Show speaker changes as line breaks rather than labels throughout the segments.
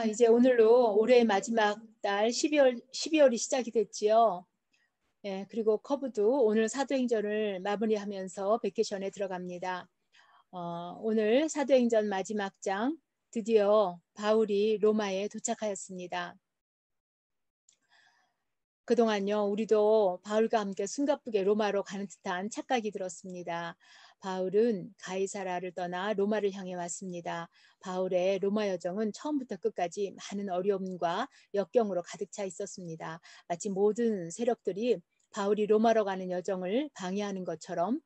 이제 오늘로 올해의 마지막 달 12월이 시작이 됐지요. 예, 그리고 커브도 오늘 사도행전을 마무리하면서 베케션에 들어갑니다. 오늘 사도행전 마지막 장, 드디어 바울이 로마에 도착하였습니다. 그동안요, 우리도 바울과 함께 숨가쁘게 로마로 가는 듯한 착각이 들었습니다. 바울은 가이사라를 떠나 로마를 향해 왔습니다. 바울의 로마 여정은 처음부터 끝까지 많은 어려움과 역경으로 가득 차 있었습니다. 마치 모든 세력들이 바울이 로마로 가는 여정을 방해하는 것처럼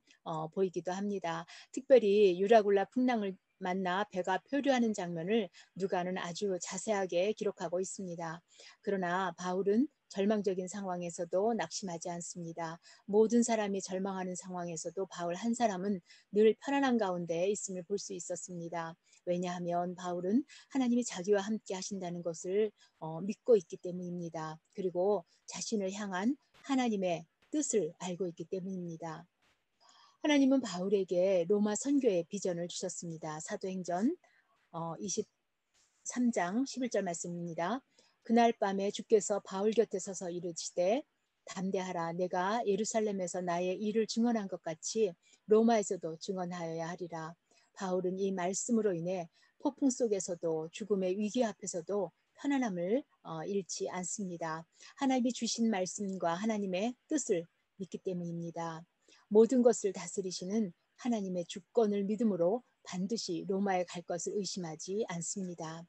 보이기도 합니다. 특별히 유라굴라 풍랑을 만나 배가 표류하는 장면을 누가는 아주 자세하게 기록하고 있습니다. 그러나 바울은 절망적인 상황에서도 낙심하지 않습니다. 모든 사람이 절망하는 상황에서도 바울 한 사람은 늘 편안한 가운데 있음을 볼 수 있었습니다. 왜냐하면 바울은 하나님이 자기와 함께 하신다는 것을 믿고 있기 때문입니다. 그리고 자신을 향한 하나님의 뜻을 알고 있기 때문입니다. 하나님은 바울에게 로마 선교의 비전을 주셨습니다. 사도행전 23장 11절 말씀입니다. 그날 밤에 주께서 바울 곁에 서서 이르시되 담대하라. 내가 예루살렘에서 나의 일을 증언한 것 같이 로마에서도 증언하여야 하리라. 바울은 이 말씀으로 인해 폭풍 속에서도 죽음의 위기 앞에서도 편안함을 잃지 않습니다. 하나님이 주신 말씀과 하나님의 뜻을 믿기 때문입니다. 모든 것을 다스리시는 하나님의 주권을 믿음으로 반드시 로마에 갈 것을 의심하지 않습니다.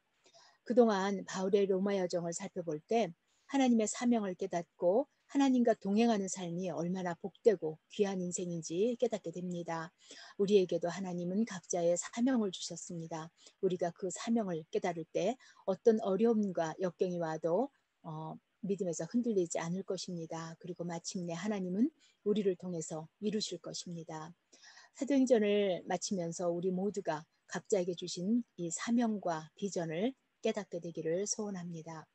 그동안 바울의 로마 여정을 살펴볼 때 하나님의 사명을 깨닫고 하나님과 동행하는 삶이 얼마나 복되고 귀한 인생인지 깨닫게 됩니다. 우리에게도 하나님은 각자의 사명을 주셨습니다. 우리가 그 사명을 깨달을 때 어떤 어려움과 역경이 와도 믿음에서 흔들리지 않을 것입니다. 그리고 마침내 하나님은 우리를 통해서 이루실 것입니다. 사도행전을 마치면서 우리 모두가 각자에게 주신 이 사명과 비전을 깨닫게 되기를 소원합니다.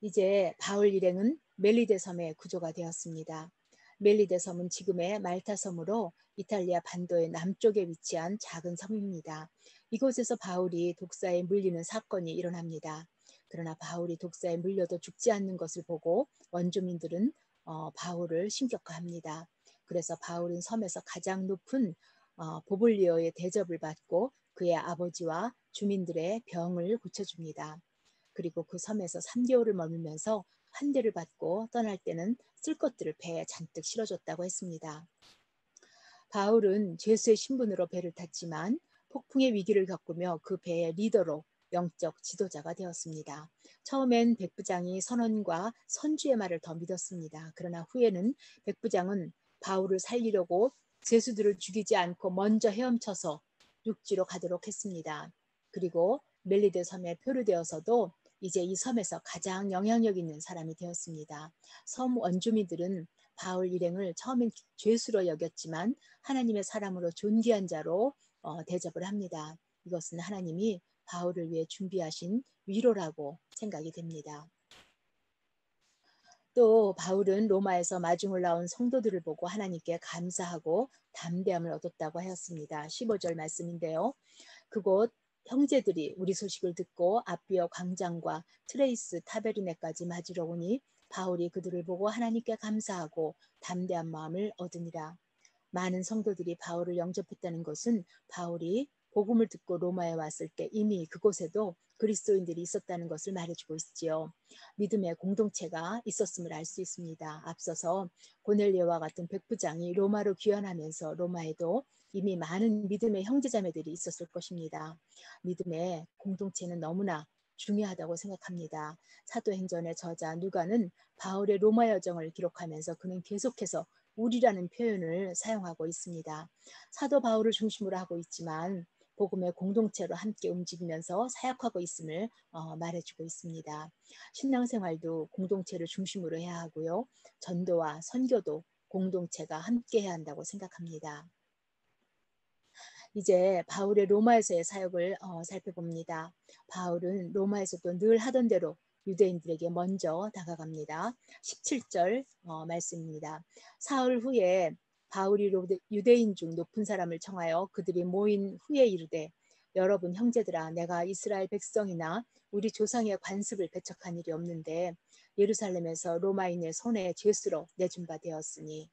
이제 바울 일행은 멜리데 섬에 구조가 되었습니다. 멜리데 섬은 지금의 말타 섬으로 이탈리아 반도의 남쪽에 위치한 작은 섬입니다. 이곳에서 바울이 독사에 물리는 사건이 일어납니다. 그러나 바울이 독사에 물려도 죽지 않는 것을 보고 원주민들은 바울을 신격화합니다. 그래서 바울은 섬에서 가장 높은 보블리오의 대접을 받고 그의 아버지와 주민들의 병을 고쳐줍니다. 그리고 그 섬에서 3개월을 머물면서 환대를 받고 떠날 때는 쓸 것들을 배에 잔뜩 실어줬다고 했습니다. 바울은 죄수의 신분으로 배를 탔지만 폭풍의 위기를 겪으며 그 배의 리더로 영적 지도자가 되었습니다. 처음엔 백부장이 선언과 선주의 말을 더 믿었습니다. 그러나 후에는 백부장은 바울을 살리려고 죄수들을 죽이지 않고 먼저 헤엄쳐서 육지로 가도록 했습니다. 그리고 멜리데 섬에 표류되어서도 이제 이 섬에서 가장 영향력 있는 사람이 되었습니다. 섬 원주민들은 바울 일행을 처음엔 죄수로 여겼지만 하나님의 사람으로 존귀한 자로 대접을 합니다. 이것은 하나님이 바울을 위해 준비하신 위로라고 생각이 됩니다. 또 바울은 로마에서 마중 올라온 성도들을 보고 하나님께 감사하고 담대함을 얻었다고 하였습니다. 15절 말씀인데요. 그곳 형제들이 우리 소식을 듣고 아비어 광장과 트레이스 타베르네까지 맞으러 오니 바울이 그들을 보고 하나님께 감사하고 담대한 마음을 얻으니라. 많은 성도들이 바울을 영접했다는 것은 바울이 복음을 듣고 로마에 왔을 때 이미 그곳에도 그리스도인들이 있었다는 것을 말해주고 있지요. 믿음의 공동체가 있었음을 알 수 있습니다. 앞서서 고넬리오와 같은 백부장이 로마로 귀환하면서 로마에도 이미 많은 믿음의 형제자매들이 있었을 것입니다. 믿음의 공동체는 너무나 중요하다고 생각합니다. 사도행전의 저자 누가는 바울의 로마 여정을 기록하면서 그는 계속해서 우리라는 표현을 사용하고 있습니다. 사도 바울을 중심으로 하고 있지만 복음의 공동체로 함께 움직이면서 사역하고 있음을 말해주고 있습니다. 신앙생활도 공동체를 중심으로 해야 하고요. 전도와 선교도 공동체가 함께 해야 한다고 생각합니다. 이제 바울의 로마에서의 사역을 살펴봅니다. 바울은 로마에서도 늘 하던 대로 유대인들에게 먼저 다가갑니다. 17절 말씀입니다. 사흘 후에 바울이 유대인 중 높은 사람을 청하여 그들이 모인 후에 이르되 여러분 형제들아, 내가 이스라엘 백성이나 우리 조상의 관습을 배척한 일이 없는데 예루살렘에서 로마인의 손에 죄수로 내준 바 되었으니.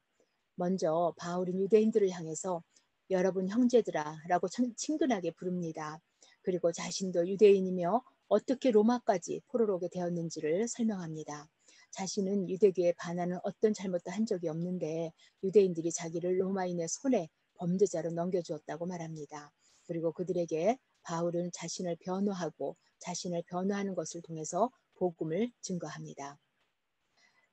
먼저 바울은 유대인들을 향해서 여러분 형제들아 라고 친근하게 부릅니다. 그리고 자신도 유대인이며 어떻게 로마까지 포로로 오게 되었는지를 설명합니다. 자신은 유대교에 반하는 어떤 잘못도 한 적이 없는데 유대인들이 자기를 로마인의 손에 범죄자로 넘겨주었다고 말합니다. 그리고 그들에게 바울은 자신을 변호하고 자신을 변호하는 것을 통해서 복음을 증거합니다.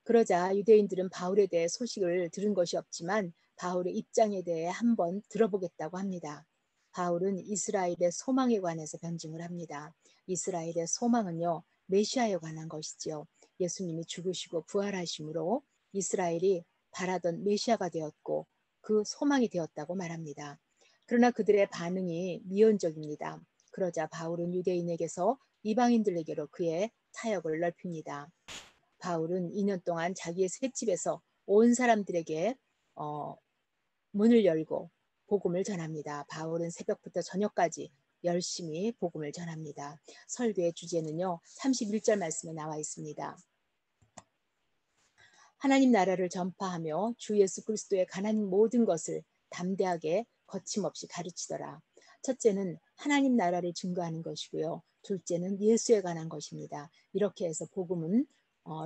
그러자 유대인들은 바울에 대해 소식을 들은 것이 없지만 바울의 입장에 대해 한번 들어보겠다고 합니다. 바울은 이스라엘의 소망에 관해서 변증을 합니다. 이스라엘의 소망은요, 메시아에 관한 것이지요. 예수님이 죽으시고 부활하심으로 이스라엘이 바라던 메시아가 되었고 그 소망이 되었다고 말합니다. 그러나 그들의 반응이 미온적입니다. 그러자 바울은 유대인에게서 이방인들에게로 그의 사역을 넓힙니다. 바울은 2년 동안 자기의 셋집에서 온 사람들에게 문을 열고 복음을 전합니다. 바울은 새벽부터 저녁까지 열심히 복음을 전합니다. 설교의 주제는요, 31절 말씀에 나와 있습니다. 하나님 나라를 전파하며 주 예수 그리스도의 가난 모든 것을 담대하게 거침없이 가르치더라. 첫째는 하나님 나라를 증거하는 것이고요. 둘째는 예수에 관한 것입니다. 이렇게 해서 복음은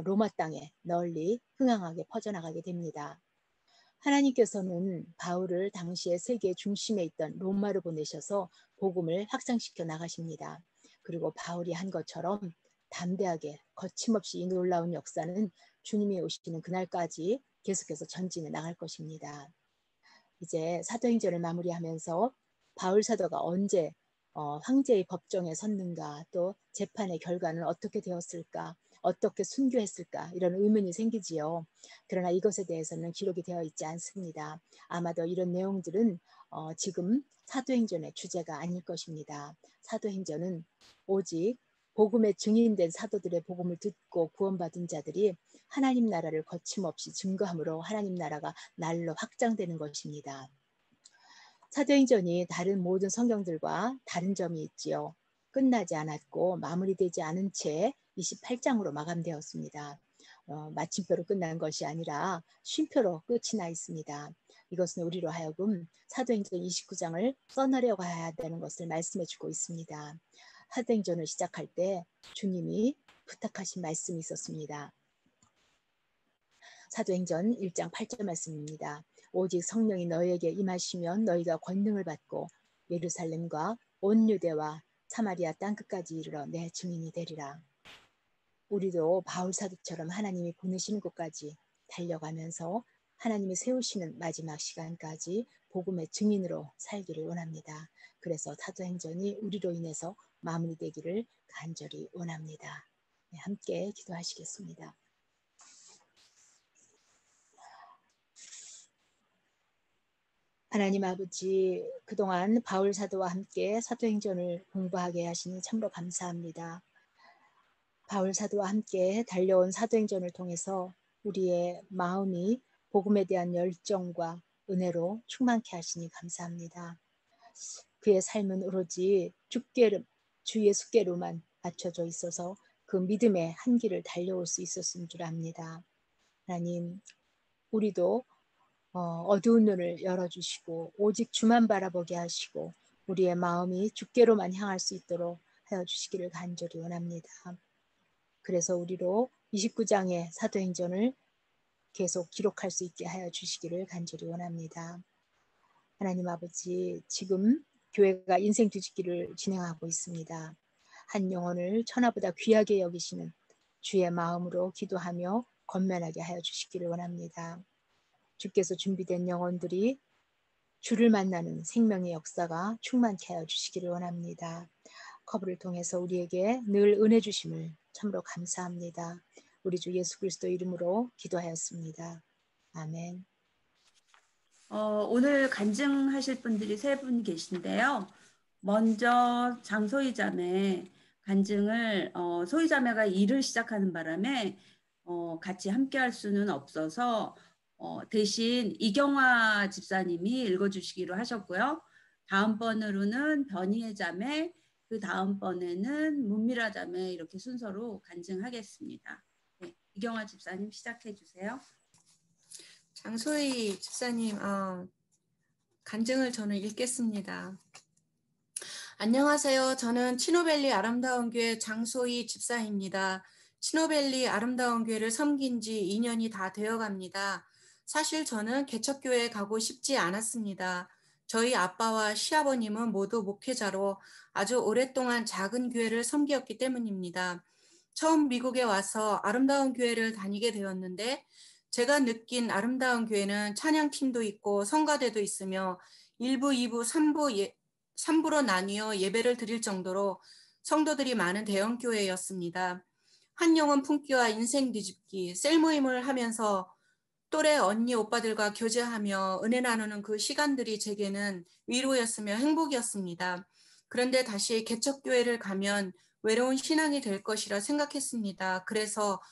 로마 땅에 널리 흥황하게 퍼져나가게 됩니다. 하나님께서는 바울을 당시의 세계 중심에 있던 로마로 보내셔서 복음을 확장시켜 나가십니다. 그리고 바울이 한 것처럼 담대하게 거침없이 이 놀라운 역사는 주님이 오시는 그날까지 계속해서 전진해 나갈 것입니다. 이제 사도행전을 마무리하면서 바울 사도가 언제 황제의 법정에 섰는가, 또 재판의 결과는 어떻게 되었을까, 어떻게 순교했을까, 이런 의문이 생기지요. 그러나 이것에 대해서는 기록이 되어 있지 않습니다. 아마도 이런 내용들은 지금 사도행전의 주제가 아닐 것입니다. 사도행전은 오직 복음에 증인된 사도들의 복음을 듣고 구원받은 자들이 하나님 나라를 거침없이 증거함으로 하나님 나라가 날로 확장되는 것입니다. 사도행전이 다른 모든 성경들과 다른 점이 있지요. 끝나지 않았고 마무리되지 않은 채 28장으로 마감되었습니다. 마침표로 끝난 것이 아니라 쉼표로 끝이 나 있습니다. 이것은 우리로 하여금 사도행전 29장을 써내려고 해야 되는 것을 말씀해 주고 있습니다. 사도행전을 시작할 때 주님이 부탁하신 말씀이 있었습니다. 사도행전 1장 8절 말씀입니다. 오직 성령이 너희에게 임하시면 너희가 권능을 받고 예루살렘과 온 유대와 사마리아 땅끝까지 이르러 내 증인이 되리라. 우리도 바울 사도처럼 하나님이 보내시는 곳까지 달려가면서 하나님이 세우시는 마지막 시간까지 복음의 증인으로 살기를 원합니다. 그래서 사도행전이 우리로 인해서 마무리되기를 간절히 원합니다. 네, 함께 기도하시겠습니다. 하나님 아버지, 그동안 바울 사도와 함께 사도행전을 공부하게 하시니 참으로 감사합니다. 바울 사도와 함께 달려온 사도행전을 통해서 우리의 마음이 복음에 대한 열정과 은혜로 충만케 하시니 감사합니다. 그의 삶은 오로지 주 예수께로만 맞춰져 있어서 그 믿음의 한길을 달려올 수 있었은 줄 압니다. 하나님, 우리도 어두운 눈을 열어주시고 오직 주만 바라보게 하시고 우리의 마음이 주께로만 향할 수 있도록 하여 주시기를 간절히 원합니다. 그래서 우리로 29장의 사도행전을 계속 기록할 수 있게 하여 주시기를 간절히 원합니다. 하나님 아버지, 지금 교회가 인생 뒤집기를 진행하고 있습니다. 한 영혼을 천하보다 귀하게 여기시는 주의 마음으로 기도하며 권면하게 하여 주시기를 원합니다. 주께서 준비된 영혼들이 주를 만나는 생명의 역사가 충만케 하여 주시기를 원합니다. 커브를 통해서 우리에게 늘 은혜 주심을 참으로 감사합니다. 우리 주 예수 그리스도 이름으로 기도하였습니다. 아멘.
오늘 간증하실 분들이 3분 계신데요. 먼저 장소희 자매 간증을 소희 자매가 일을 시작하는 바람에 같이 함께 할 수는 없어서 대신 이경화 집사님이 읽어주시기로 하셨고요. 다음번으로는 변희의 자매, 그 다음번에는 문미라 자매 이렇게 순서로 간증하겠습니다. 네, 이경화 집사님 시작해 주세요.
장소희 집사님, 간증을 저는 읽겠습니다. 안녕하세요. 저는 치노밸리 아름다운 교회 장소희 집사입니다. 치노밸리 아름다운 교회를 섬긴 지 2년이 다 되어갑니다. 사실 저는 개척교회에 가고 싶지 않았습니다. 저희 아빠와 시아버님은 모두 목회자로 아주 오랫동안 작은 교회를 섬기었기 때문입니다. 처음 미국에 와서 아름다운 교회를 다니게 되었는데 제가 느낀 아름다운 교회는 찬양팀도 있고 성가대도 있으며 1부, 2부, 3부로 나뉘어 예배를 드릴 정도로 성도들이 많은 대형 교회였습니다. 한영원 품기와 인생 뒤집기, 셀 모임을 하면서 또래 언니 오빠들과 교제하며 은혜 나누는 그 시간들이 제게는 위로였으며 행복이었습니다. 그런데 다시 개척교회를 가면 외로운 신앙이 될 것이라 생각했습니다. 그래서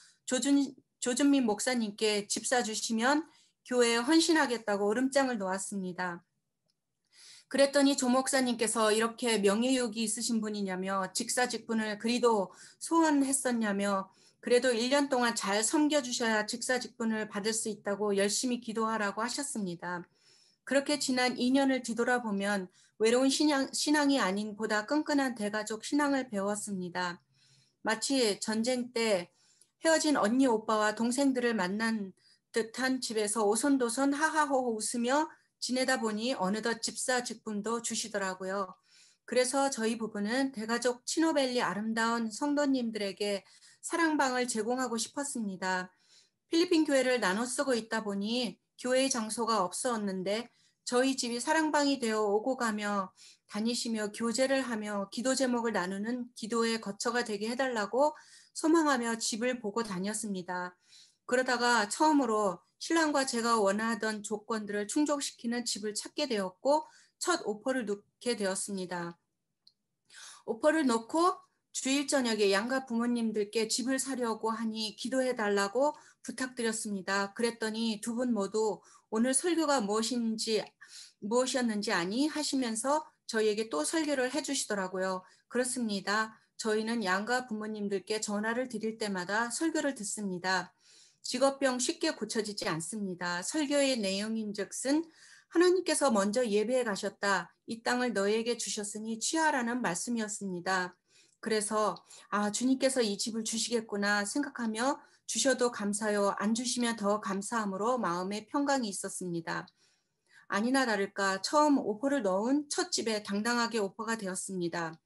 조준민 목사님께 집 사주시면 교회에 헌신하겠다고 으름장을 놓았습니다. 그랬더니 조 목사님께서 이렇게 명예욕이 있으신 분이냐며 직사직분을 그리도 소원했었냐며 그래도 1년 동안 잘 섬겨주셔야 직사직분을 받을 수 있다고 열심히 기도하라고 하셨습니다. 그렇게 지난 2년을 뒤돌아보면 외로운 신앙이 아닌 보다 끈끈한 대가족 신앙을 배웠습니다. 마치 전쟁 때 헤어진 언니 오빠와 동생들을 만난 듯한 집에서 오손도손 하하호호 웃으며 지내다 보니 어느덧 집사 직분도 주시더라고요. 그래서 저희 부부는 대가족 치노밸리 아름다운 성도님들에게 사랑방을 제공하고 싶었습니다. 필리핀 교회를 나눠 쓰고 있다 보니 교회의 장소가 없었는데 저희 집이 사랑방이 되어 오고 가며 다니시며 교제를 하며 기도 제목을 나누는 기도의 거처가 되게 해달라고 소망하며 집을 보고 다녔습니다. 그러다가 처음으로 신랑과 제가 원하던 조건들을 충족시키는 집을 찾게 되었고 첫 오퍼를 놓게 되었습니다. 오퍼를 놓고 주일 저녁에 양가 부모님들께 집을 사려고 하니 기도해달라고 부탁드렸습니다. 그랬더니 두 분 모두 오늘 설교가 무엇이었는지 아니 하시면서 저희에게 또 설교를 해주시더라고요. 그렇습니다. 저희는 양가 부모님들께 전화를 드릴 때마다 설교를 듣습니다. 직업병 쉽게 고쳐지지 않습니다. 설교의 내용인즉슨 하나님께서 먼저 예배에 가셨다. 이 땅을 너에게 주셨으니 취하라는 말씀이었습니다. 그래서 주님께서 이 집을 주시겠구나 생각하며 주셔도 감사요. 안 주시면 더 감사함으로 마음에 평강이 있었습니다. 아니나 다를까 처음 오퍼를 넣은 첫 집에 당당하게 오퍼가 되었습니다.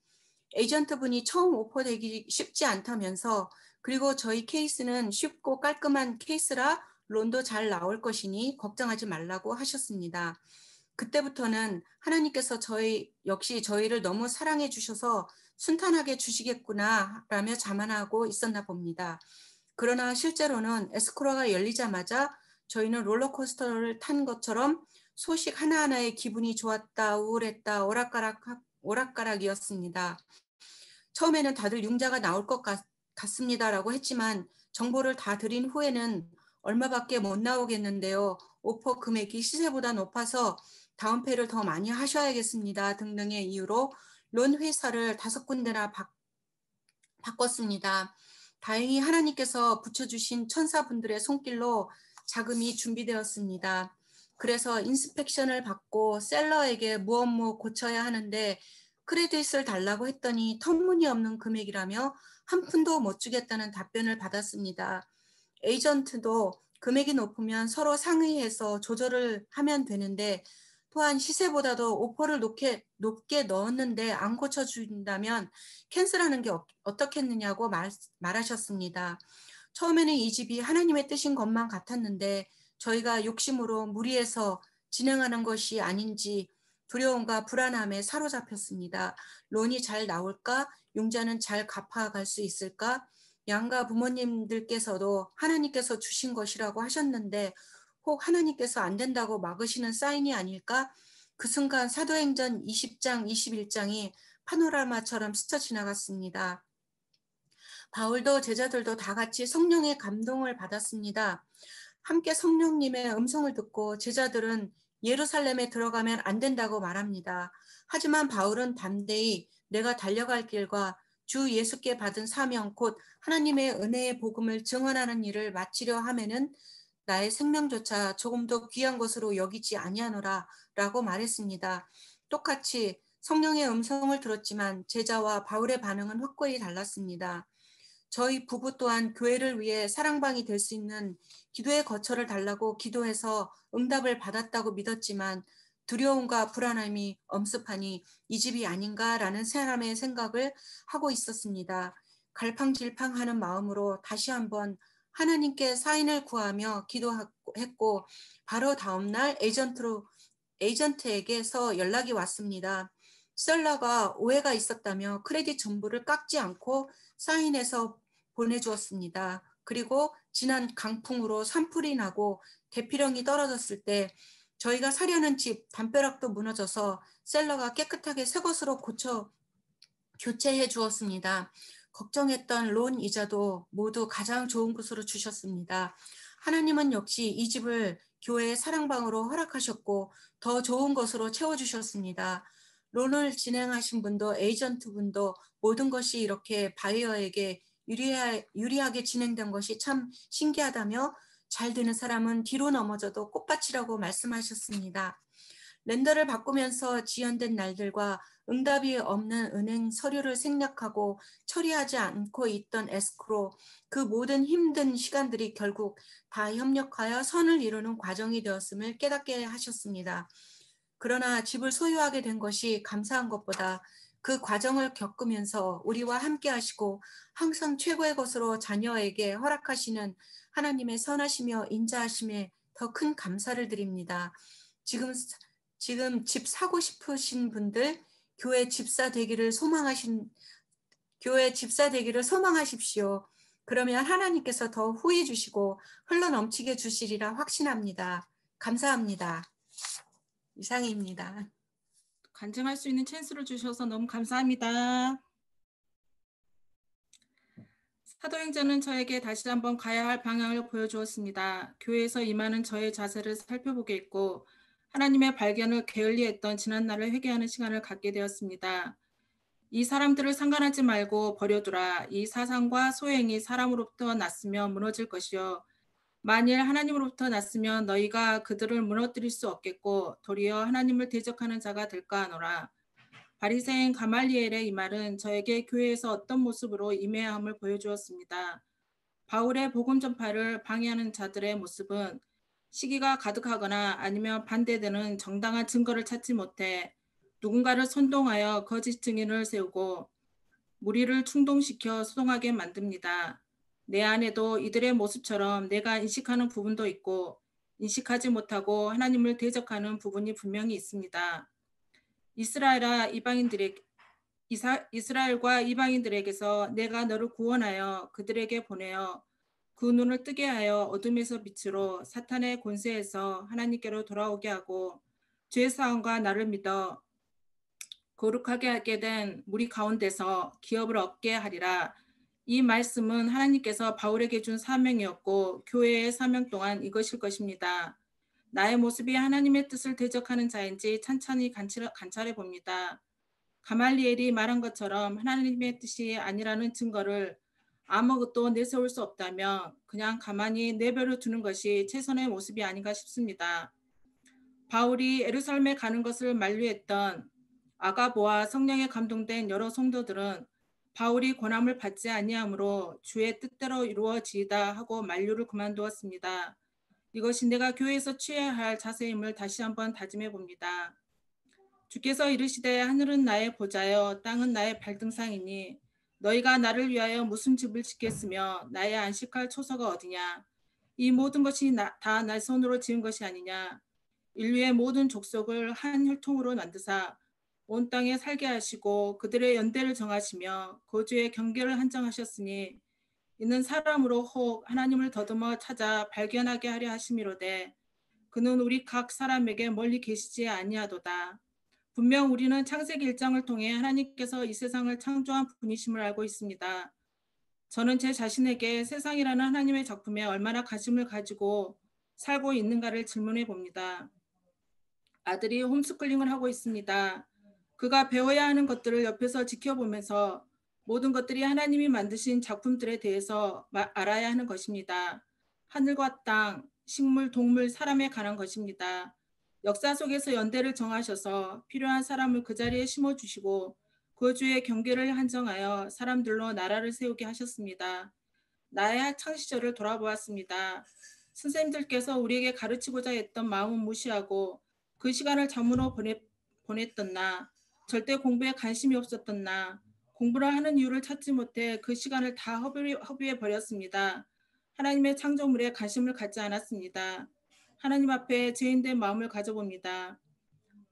에이전트분이 처음 오퍼되기 쉽지 않다면서 그리고 저희 케이스는 쉽고 깔끔한 케이스라 론도 잘 나올 것이니 걱정하지 말라고 하셨습니다. 그때부터는 하나님께서 역시 저희를 너무 사랑해 주셔서 순탄하게 주시겠구나 라며 자만하고 있었나 봅니다. 그러나 실제로는 에스코라가 열리자마자 저희는 롤러코스터를 탄 것처럼 소식 하나하나에 기분이 좋았다, 우울했다, 오락가락이었습니다. 처음에는 다들 융자가 나올 것 같습니다라고 했지만 정보를 다 드린 후에는 얼마밖에 못 나오겠는데요. 오퍼 금액이 시세보다 높아서 다운 페이를 더 많이 하셔야겠습니다. 등등의 이유로 론 회사를 5군데나 바꿨습니다. 다행히 하나님께서 붙여주신 천사분들의 손길로 자금이 준비되었습니다. 그래서 인스펙션을 받고 셀러에게 무엇 고쳐야 하는데 크레딧을 달라고 했더니 터무니없는 금액이라며 한 푼도 못 주겠다는 답변을 받았습니다. 에이전트도 금액이 높으면 서로 상의해서 조절을 하면 되는데 또한 시세보다도 오퍼를 높게 넣었는데 안 고쳐준다면 캔슬하는 게 어떻겠느냐고 말하셨습니다. 처음에는 이 집이 하나님의 뜻인 것만 같았는데 저희가 욕심으로 무리해서 진행하는 것이 아닌지 두려움과 불안함에 사로잡혔습니다. 론이 잘 나올까? 융자는 잘 갚아갈 수 있을까? 양가 부모님들께서도 하나님께서 주신 것이라고 하셨는데 혹 하나님께서 안 된다고 막으시는 사인이 아닐까? 그 순간 사도행전 20장, 21장이 파노라마처럼 스쳐 지나갔습니다. 바울도 제자들도 다 같이 성령의 감동을 받았습니다. 함께 성령님의 음성을 듣고 제자들은 예루살렘에 들어가면 안 된다고 말합니다. 하지만 바울은 담대히 내가 달려갈 길과 주 예수께 받은 사명 곧 하나님의 은혜의 복음을 증언하는 일을 마치려 하면은 나의 생명조차 조금 더 귀한 것으로 여기지 아니하노라 라고 말했습니다. 똑같이 성령의 음성을 들었지만 제자와 바울의 반응은 확고히 달랐습니다. 저희 부부 또한 교회를 위해 사랑방이 될 수 있는 기도의 거처를 달라고 기도해서 응답을 받았다고 믿었지만 두려움과 불안함이 엄습하니 이 집이 아닌가라는 사람의 생각을 하고 있었습니다. 갈팡질팡하는 마음으로 다시 한번 하나님께 사인을 구하며 기도했고 바로 다음날 에이전트에게서 연락이 왔습니다. 셀러가 오해가 있었다며 크레딧 전부를 깎지 않고 사인해서 보내주었습니다. 그리고 지난 강풍으로 산불이 나고 대피령이 떨어졌을 때 저희가 사려는 집 담벼락도 무너져서 셀러가 깨끗하게 새 것으로 교체해 주었습니다. 걱정했던 론 이자도 모두 가장 좋은 곳으로 주셨습니다. 하나님은 역시 이 집을 교회의 사랑방으로 허락하셨고 더 좋은 것으로 채워주셨습니다. 론을 진행하신 분도 에이전트 분도 모든 것이 이렇게 바이어에게 유리하게 진행된 것이 참 신기하다며 잘 되는 사람은 뒤로 넘어져도 꽃밭이라고 말씀하셨습니다. 렌더를 바꾸면서 지연된 날들과 응답이 없는 은행 서류를 생략하고 처리하지 않고 있던 에스크로 그 모든 힘든 시간들이 결국 다 협력하여 선을 이루는 과정이 되었음을 깨닫게 하셨습니다. 그러나 집을 소유하게 된 것이 감사한 것보다 그 과정을 겪으면서 우리와 함께 하시고 항상 최고의 것으로 자녀에게 허락하시는 하나님의 선하시며 인자하심에 더 큰 감사를 드립니다. 지금 집 사고 싶으신 분들 교회 집사 되기를 소망하십시오. 그러면 하나님께서 더 후해 주시고 흘러 넘치게 주시리라 확신합니다. 감사합니다. 이상입니다.
간증할 수 있는 찬스를 주셔서 너무 감사합니다. 사도행전은 저에게 다시 한번 가야 할 방향을 보여주었습니다. 교회에서 임하는 저의 자세를 살펴보게 했고 하나님의 발견을 게을리했던 지난날을 회개하는 시간을 갖게 되었습니다. 이 사람들을 상관하지 말고 버려두라. 이 사상과 소행이 사람으로부터 났으면 무너질 것이요. 만일 하나님으로부터 났으면 너희가 그들을 무너뜨릴 수 없겠고 도리어 하나님을 대적하는 자가 될까 하노라. 바리새인 가말리엘의 이 말은 저에게 교회에서 어떤 모습으로 임해야 함을 보여주었습니다. 바울의 복음 전파를 방해하는 자들의 모습은 시기가 가득하거나 아니면 반대되는 정당한 증거를 찾지 못해 누군가를 선동하여 거짓 증인을 세우고 무리를 충동시켜 소동하게 만듭니다. 내 안에도 이들의 모습처럼 내가 인식하는 부분도 있고 인식하지 못하고 하나님을 대적하는 부분이 분명히 있습니다. 이스라엘과 이방인들에게서 내가 너를 구원하여 그들에게 보내어 그 눈을 뜨게 하여 어둠에서 빛으로 사탄의 권세에서 하나님께로 돌아오게 하고 죄사함과 나를 믿어 거룩하게 하게 된 무리 가운데서 기업을 얻게 하리라. 이 말씀은 하나님께서 바울에게 준 사명이었고 교회의 사명 또한 이것일 것입니다. 나의 모습이 하나님의 뜻을 대적하는 자인지 찬찬히 관찰해 봅니다. 가말리엘이 말한 것처럼 하나님의 뜻이 아니라는 증거를 아무것도 내세울 수 없다면 그냥 가만히 내버려 두는 것이 최선의 모습이 아닌가 싶습니다. 바울이 예루살렘에 가는 것을 만류했던 아가보와 성령에 감동된 여러 성도들은 바울이 권함을 받지 아니하므로 주의 뜻대로 이루어지이다 하고 만류를 그만두었습니다. 이것이 내가 교회에서 취해야 할 자세임을 다시 한번 다짐해 봅니다. 주께서 이르시되 하늘은 나의 보좌여 땅은 나의 발등상이니 너희가 나를 위하여 무슨 집을 짓겠으며 나의 안식할 초소가 어디냐. 이 모든 것이 다 내 손으로 지은 것이 아니냐. 인류의 모든 족속을 한 혈통으로 만드사 온 땅에 살게 하시고 그들의 연대를 정하시며 거주의 경계를 한정하셨으니 이는 사람으로 혹 하나님을 더듬어 찾아 발견하게 하려 하심이로되 그는 우리 각 사람에게 멀리 계시지 아니하도다. 분명 우리는 창세기 1장을 통해 하나님께서 이 세상을 창조한 분이심을 알고 있습니다. 저는 제 자신에게 세상이라는 하나님의 작품에 얼마나 관심을 가지고 살고 있는가를 질문해 봅니다. 아들이 홈스쿨링을 하고 있습니다. 그가 배워야 하는 것들을 옆에서 지켜보면서 모든 것들이 하나님이 만드신 작품들에 대해서 알아야 하는 것입니다. 하늘과 땅, 식물, 동물, 사람에 관한 것입니다. 역사 속에서 연대를 정하셔서 필요한 사람을 그 자리에 심어주시고 그 주의 경계를 한정하여 사람들로 나라를 세우게 하셨습니다. 나의 학창 시절을 돌아보았습니다. 선생님들께서 우리에게 가르치고자 했던 마음은 무시하고 그 시간을 잠으로 보냈던 나, 절대 공부에 관심이 없었던 나, 공부를 하는 이유를 찾지 못해 그 시간을 다 허비해 버렸습니다. 하나님의 창조물에 관심을 갖지 않았습니다. 하나님 앞에 죄인된 마음을 가져봅니다.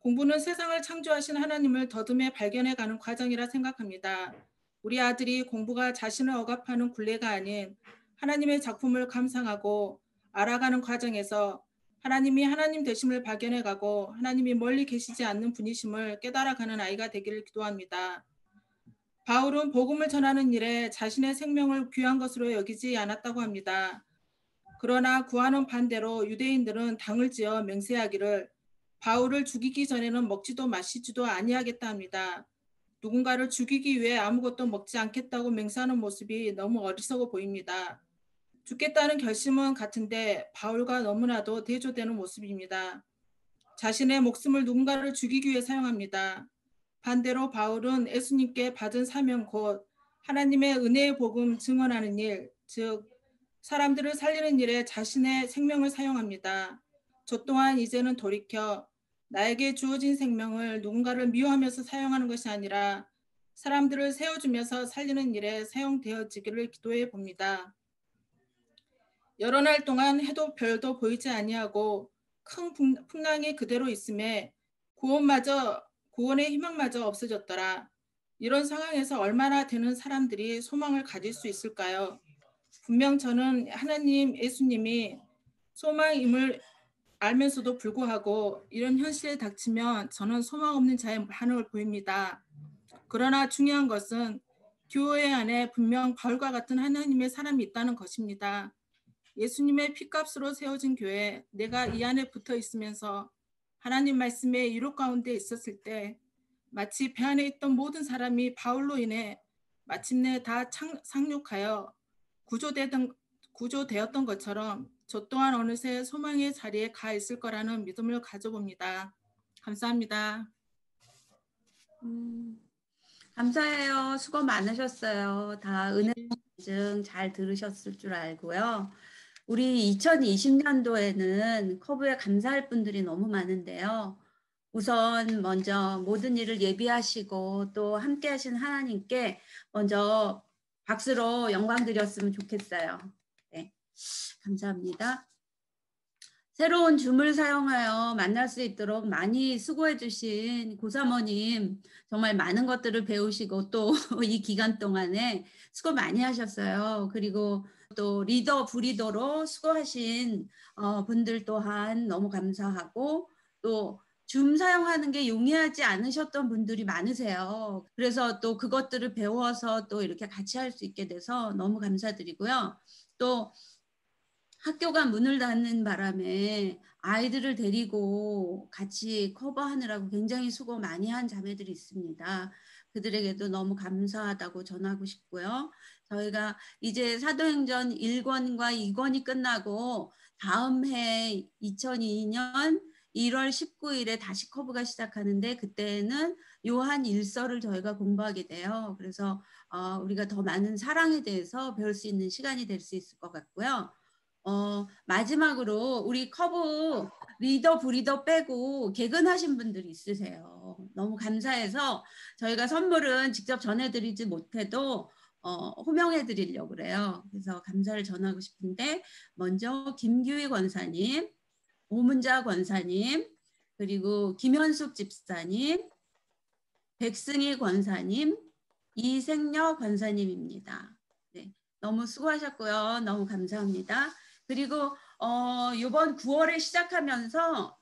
공부는 세상을 창조하신 하나님을 더듬어 발견해가는 과정이라 생각합니다. 우리 아들이 공부가 자신을 억압하는 굴레가 아닌 하나님의 작품을 감상하고 알아가는 과정에서 하나님이 하나님 되심을 발견해가고 하나님이 멀리 계시지 않는 분이심을 깨달아가는 아이가 되기를 기도합니다. 바울은 복음을 전하는 일에 자신의 생명을 귀한 것으로 여기지 않았다고 합니다. 그러나 구하는 반대로 유대인들은 당을 지어 맹세하기를 바울을 죽이기 전에는 먹지도 마시지도 아니하겠다 합니다. 누군가를 죽이기 위해 아무것도 먹지 않겠다고 맹세하는 모습이 너무 어리석어 보입니다. 죽겠다는 결심은 같은데 바울과 너무나도 대조되는 모습입니다. 자신의 목숨을 누군가를 죽이기 위해 사용합니다. 반대로 바울은 예수님께 받은 사명 곧 하나님의 은혜의 복음 증언하는 일, 즉 사람들을 살리는 일에 자신의 생명을 사용합니다. 저 또한 이제는 돌이켜 나에게 주어진 생명을 누군가를 미워하면서 사용하는 것이 아니라 사람들을 세워주면서 살리는 일에 사용되어지기를 기도해 봅니다. 여러 날 동안 해도 별도 보이지 아니하고 큰 풍랑이 그대로 있음에 구원의 희망마저 없어졌더라. 이런 상황에서 얼마나 되는 사람들이 소망을 가질 수 있을까요? 분명 저는 하나님, 예수님이 소망임을 알면서도 불구하고 이런 현실에 닥치면 저는 소망 없는 자의 반응을 보입니다. 그러나 중요한 것은 교회 안에 분명 바울과 같은 하나님의 사람이 있다는 것입니다. 예수님의 피값으로 세워진 교회, 내가 이 안에 붙어 있으면서 하나님 말씀의 이룩 가운데 있었을 때 마치 배 안에 있던 모든 사람이 바울로 인해 마침내 다 상륙하여 구조되었던 것처럼 저 또한 어느새 소망의 자리에 가 있을 거라는 믿음을 가져봅니다. 감사합니다.
감사해요. 수고 많으셨어요. 다 은혜 말씀 잘 들으셨을 줄 알고요. 우리 2020년도에는 커브에 감사할 분들이 너무 많은데요. 우선 먼저 모든 일을 예비하시고 또 함께 하신 하나님께 먼저 박수로 영광 드렸으면 좋겠어요. 네, 감사합니다. 새로운 줌을 사용하여 만날 수 있도록 많이 수고해 주신 고사모님 정말 많은 것들을 배우시고 또 이 기간 동안에 수고 많이 하셨어요. 그리고 또 리더 브리더로 수고하신 분들 또한 너무 감사하고 또 줌 사용하는 게 용이하지 않으셨던 분들이 많으세요. 그래서 또 그것들을 배워서 또 이렇게 같이 할 수 있게 돼서 너무 감사드리고요. 또 학교가 문을 닫는 바람에 아이들을 데리고 같이 커버하느라고 굉장히 수고 많이 한 자매들이 있습니다. 그들에게도 너무 감사하다고 전하고 싶고요. 저희가 이제 사도행전 1권과 2권이 끝나고 다음 해 2002년 1월 19일에 다시 커브가 시작하는데 그때는 요한 1서를 저희가 공부하게 돼요. 그래서 우리가 더 많은 사랑에 대해서 배울 수 있는 시간이 될 수 있을 것 같고요. 마지막으로 우리 커브 리더 브리더 빼고 개근하신 분들이 있으세요. 너무 감사해서 저희가 선물은 직접 전해드리지 못해도 호명해 드리려고 그래요. 그래서 감사를 전하고 싶은데 먼저 김규희 권사님, 오문자 권사님, 그리고 김현숙 집사님, 백승희 권사님, 이생녀 권사님입니다. 네, 너무 수고하셨고요. 너무 감사합니다. 그리고 이번 9월에 시작하면서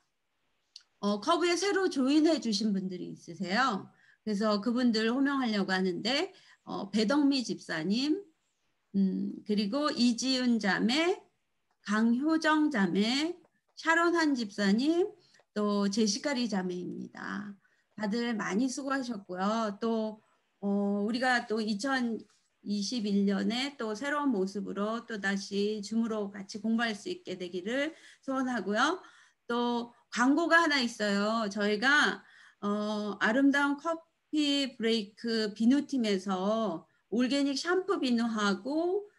커브에 새로 조인해 주신 분들이 있으세요. 그래서 그분들 호명하려고 하는데 배덕미 집사님, 그리고 이지은 자매, 강효정 자매, 샤론한 집사님, 또 제시카리 자매입니다. 다들 많이 수고하셨고요. 또 우리가 또 2021년에 또 새로운 모습으로 또 다시 줌으로 같이 공부할 수 있게 되기를 소원하고요. 또 광고가 하나 있어요. 저희가 아름다운 커피 브레이크 비누팀에서 올게닉 샴푸 비누하고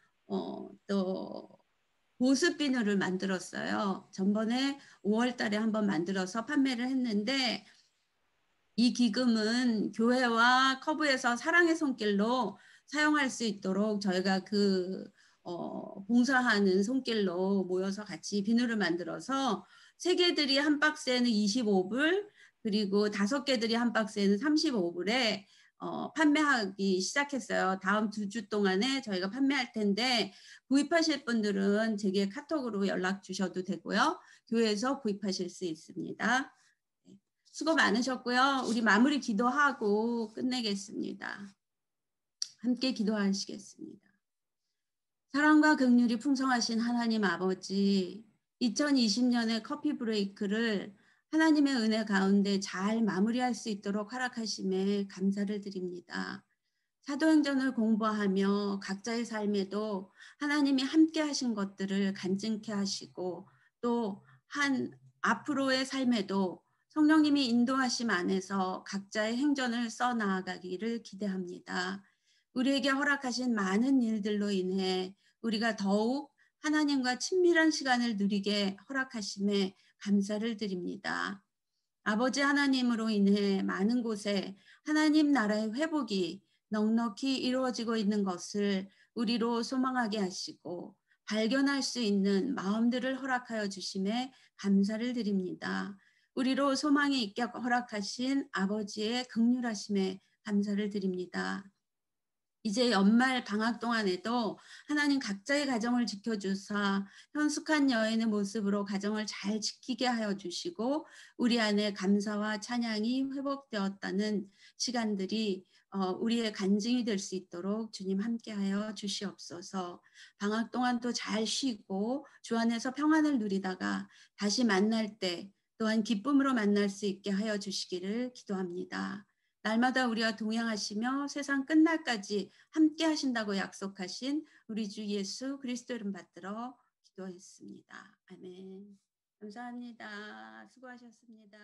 또 보습 비누를 만들었어요. 전번에 5월 달에 한번 만들어서 판매를 했는데 이 기금은 교회와 커브에서 사랑의 손길로 사용할 수 있도록 저희가 봉사하는 손길로 모여서 같이 비누를 만들어서 3개들이 한 박스에는 25불 그리고 5개들이 한 박스에는 35불에 판매하기 시작했어요. 다음 2주 동안에 저희가 판매할 텐데 구입하실 분들은 제게 카톡으로 연락 주셔도 되고요. 교회에서 구입하실 수 있습니다. 수고 많으셨고요. 우리 마무리 기도하고 끝내겠습니다. 함께 기도하시겠습니다. 사랑과 긍휼이 풍성하신 하나님 아버지, 2020년의 커피 브레이크를 하나님의 은혜 가운데 잘 마무리할 수 있도록 허락하심에 감사를 드립니다. 사도행전을 공부하며 각자의 삶에도 하나님이 함께 하신 것들을 간증케 하시고 또 앞으로의 삶에도 성령님이 인도하심 안에서 각자의 행전을 써나가기를 기대합니다. 우리에게 허락하신 많은 일들로 인해 우리가 더욱 하나님과 친밀한 시간을 누리게 허락하심에 감사를 드립니다. 아버지 하나님으로 인해 많은 곳에 하나님 나라의 회복이 넉넉히 이루어지고 있는 것을 우리로 소망하게 하시고 발견할 수 있는 마음들을 허락하여 주심에 감사를 드립니다. 우리로 소망이 있게 허락하신 아버지의 긍휼하심에 감사를 드립니다. 이제 연말 방학 동안에도 하나님 각자의 가정을 지켜주사 현숙한 여인의 모습으로 가정을 잘 지키게 하여 주시고 우리 안에 감사와 찬양이 회복되었다는 시간들이 우리의 간증이 될 수 있도록 주님 함께하여 주시옵소서. 방학 동안 또 잘 쉬고 주 안에서 평안을 누리다가 다시 만날 때 또한 기쁨으로 만날 수 있게 하여 주시기를 기도합니다. 날마다 우리와 동행하시며 세상 끝날까지 함께 하신다고 약속하신 우리 주 예수 그리스도 이름 받들어 기도했습니다. 아멘. 감사합니다. 수고하셨습니다.